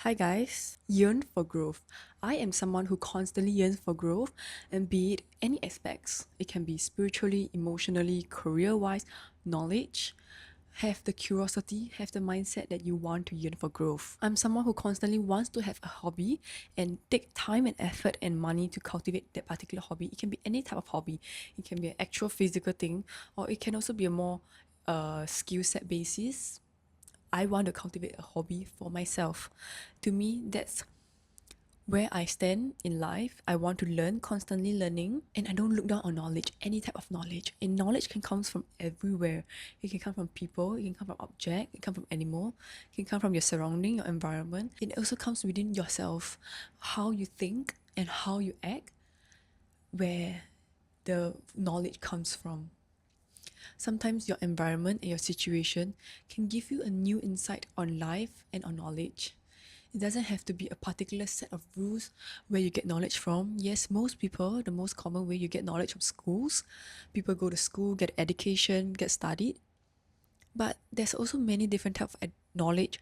Hi guys, yearn for growth. I am someone who constantly yearns for growth, and be it any aspects. It can be spiritually, emotionally, career wise, knowledge. Have the curiosity, have the mindset that you want to yearn for growth. I'm someone who constantly wants to have a hobby and take time and effort and money to cultivate that particular hobby. It can be any type of hobby, it can be an actual physical thing, or it can also be a more skill set basis. I want to cultivate a hobby for myself. To me, that's where I stand in life. I want to learn, constantly learning, and I don't look down on knowledge, any type of knowledge. And knowledge can come from everywhere. It can come from people, it can come from object, it can come from animal, it can come from your surrounding, your environment. It also comes within yourself, how you think and how you act, where the knowledge comes from. Sometimes your environment and your situation can give you a new insight on life and on knowledge. It doesn't have to be a particular set of rules where you get knowledge from. Yes, most people, the most common way you get knowledge from schools. People go to school, get education, get studied. But there's also many different types of knowledge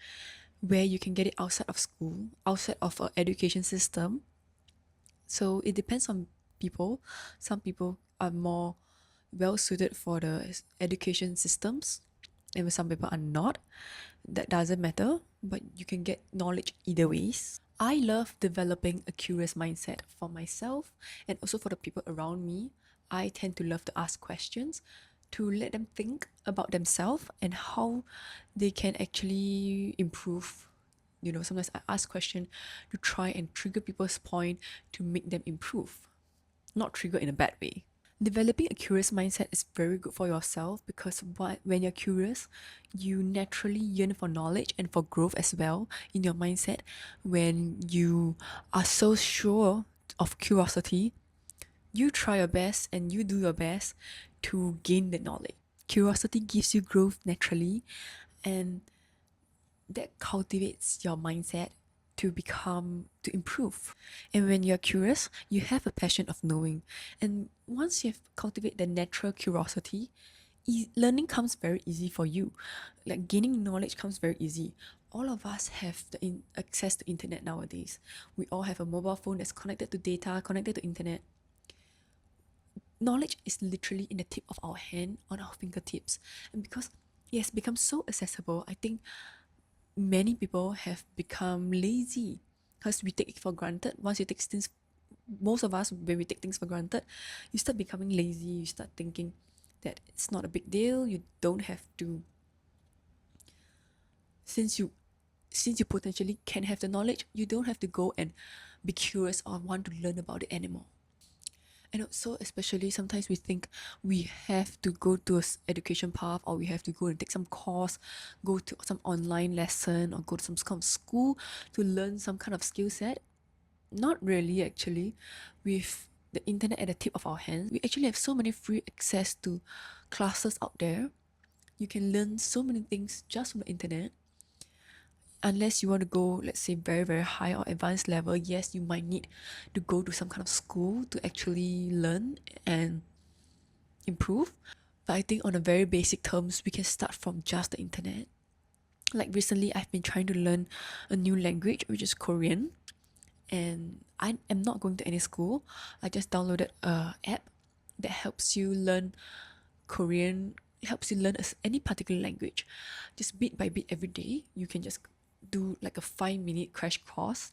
where you can get it outside of school, outside of an education system. So it depends on people. Some people are more well suited for the education systems, and some people are not. That doesn't matter, but you can get knowledge either ways. I love developing a curious mindset for myself and also for the people around me. I tend to love to ask questions to let them think about themselves and how they can actually improve. Sometimes I ask questions to try and trigger people's point to make them improve, not trigger in a bad way. Developing a curious mindset is very good for yourself because when you're curious, you naturally yearn for knowledge and for growth as well in your mindset. When you are so sure of curiosity, you try your best and you do your best to gain the knowledge. Curiosity gives you growth naturally, and that cultivates your mindset to improve. And when you're curious, you have a passion of knowing. And once you have cultivated the natural curiosity, learning comes very easy for you. Like gaining knowledge comes very easy. All of us have access to internet nowadays. We all have a mobile phone that's connected to data, connected to internet. Knowledge is literally in the tip of our hand, on our fingertips. And because it has become so accessible, I think many people have become lazy because we take it for granted. Once you take things, most of us, when we take things for granted, you start becoming lazy. You start thinking that it's not a big deal. You don't have to, since you since you potentially can have the knowledge, you don't have to go and be curious or want to learn about it anymore. And also, especially sometimes we think we have to go to an education path, or we have to go and take some course, go to some online lesson, or go to some kind of school to learn some kind of skill set. Not really, actually. With the internet at the tip of our hands, we actually have so many free access to classes out there. You can learn so many things just from the internet. Unless you want to go, let's say, very, very high or advanced level, yes, you might need to go to some kind of school to actually learn and improve. But I think on a very basic terms, we can start from just the internet. Like recently, I've been trying to learn a new language, which is Korean. And I am not going to any school. I just downloaded a app that helps you learn Korean. It helps you learn any particular language, just bit by bit every day. You can just do like a 5-minute crash course.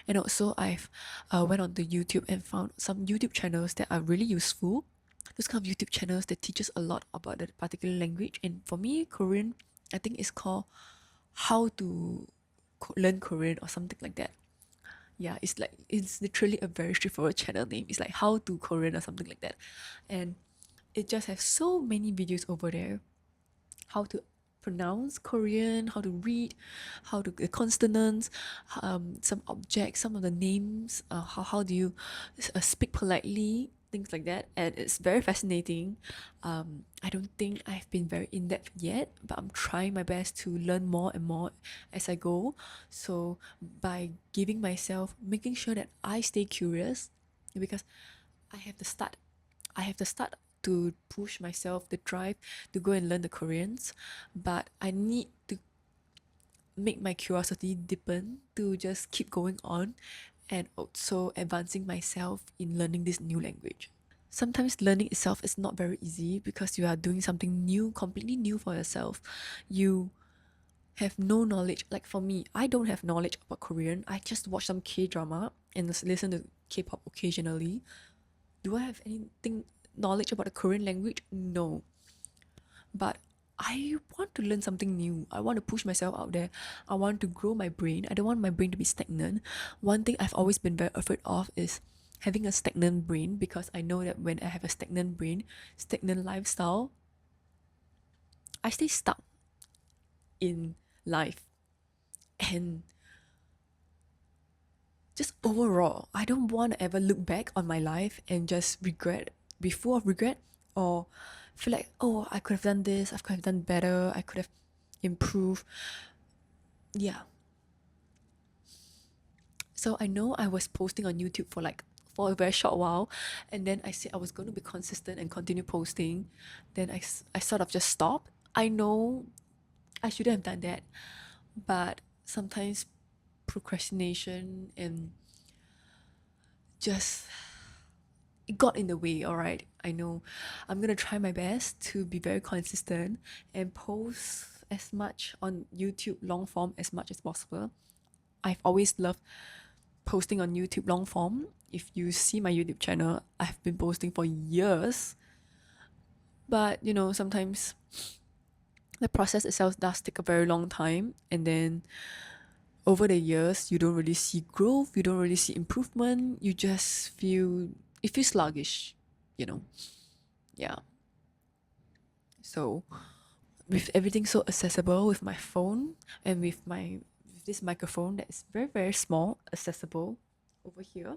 And also, I've went on to YouTube and found some YouTube channels that are really useful. Those kind of YouTube channels that teaches a lot about that particular language. And for me, Korean, I think it's called How to Learn Korean or something like that. Yeah, it's literally a very straightforward channel name. It's like How to Korean or something like that. And it just has so many videos over there. How to pronounce Korean, how to read, how to the consonants, some objects, some of the names, how do you speak politely, things like that. And it's very fascinating. I don't think I've been very in depth yet, but I'm trying my best to learn more and more as I go. So by giving myself, making sure that I stay curious, because I have to start I have to start to push myself, the drive to go and learn the Koreans, but I need to make my curiosity deepen to just keep going on and also advancing myself in learning this new language. Sometimes learning itself is not very easy because you are doing something new, completely new for yourself. You have no knowledge. Like for me, I don't have knowledge about Korean. I just watch some K-drama and listen to K-pop occasionally. Do I have anything knowledge about the Korean language? No. But I want to learn something new. I want to push myself out there. I want to grow my brain. I don't want my brain to be stagnant. One thing I've always been very afraid of is having a stagnant brain, because I know that when I have a stagnant brain, stagnant lifestyle, I stay stuck in life. And just overall, I don't want to ever look back on my life and just regret, be full of regret, or feel like, oh, I could have done this, I could have done better, I could have improved. Yeah. So I know I was posting on YouTube for a very short while, and then I said I was going to be consistent and continue posting. Then I sort of just stopped. I know I shouldn't have done that, but sometimes procrastination and just it got in the way. All right, I know. I'm gonna try my best to be very consistent and post as much on YouTube long form as much as possible. I've always loved posting on YouTube long form. If you see my YouTube channel, I've been posting for years. But sometimes the process itself does take a very long time, and then over the years you don't really see growth, you don't really see improvement, you just feel it feels sluggish, you know. Yeah. So with everything so accessible with my phone and with this microphone that is very, very small, accessible over here,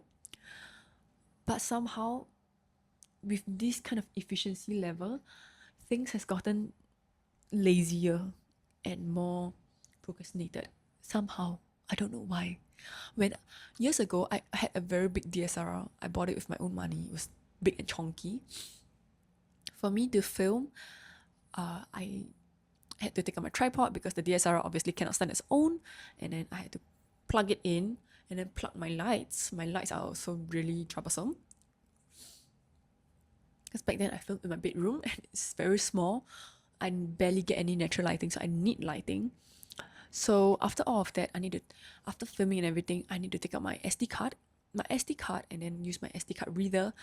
but somehow with this kind of efficiency level, things has gotten lazier and more procrastinated. Somehow, I don't know why. When years ago, I had a very big DSLR. I bought it with my own money. It was big and chunky. For me to film, I had to take out my tripod because the DSLR obviously cannot stand its own, and then I had to plug it in and then plug my lights. My lights are also really troublesome because back then I filmed in my bedroom and it's very small. I barely get any natural lighting, so I need lighting. So after all of that, after filming and everything, I need to take out my SD card, and then use my SD card reader,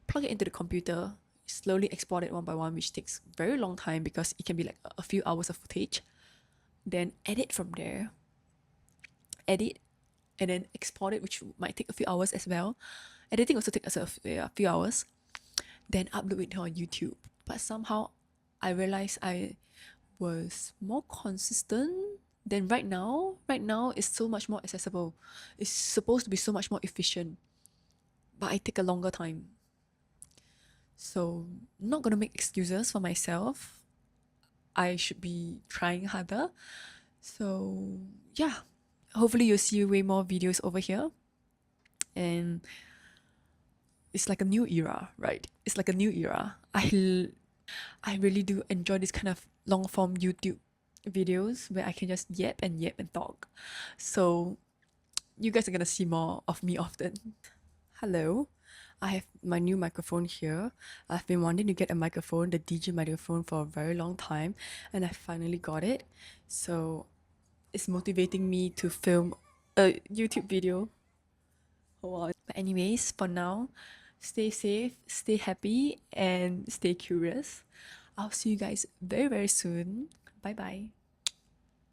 plug it into the computer, slowly export it one by one, which takes very long time because it can be like a few hours of footage. Then edit from there, edit, and then export it, which might take a few hours as well. Editing also takes a few hours. Then upload it on YouTube. But somehow I realized I was more consistent than right now. Right now it's so much more accessible. It's supposed to be so much more efficient. But I take a longer time. So I'm not gonna make excuses for myself. I should be trying harder. So yeah. Hopefully you'll see way more videos over here. And it's like a new era, right? It's like a new era. I really do enjoy this kind of long form YouTube videos where I can just yap and talk. So you guys are gonna see more of me often. Hello, I have my new microphone here. I've been wanting to get a microphone, the DJ microphone, for a very long time, and I finally got it. So it's motivating me to film a YouTube video. Hold on. But anyways, for now, stay safe, stay happy, and stay curious. I'll see you guys very, very soon. Bye bye.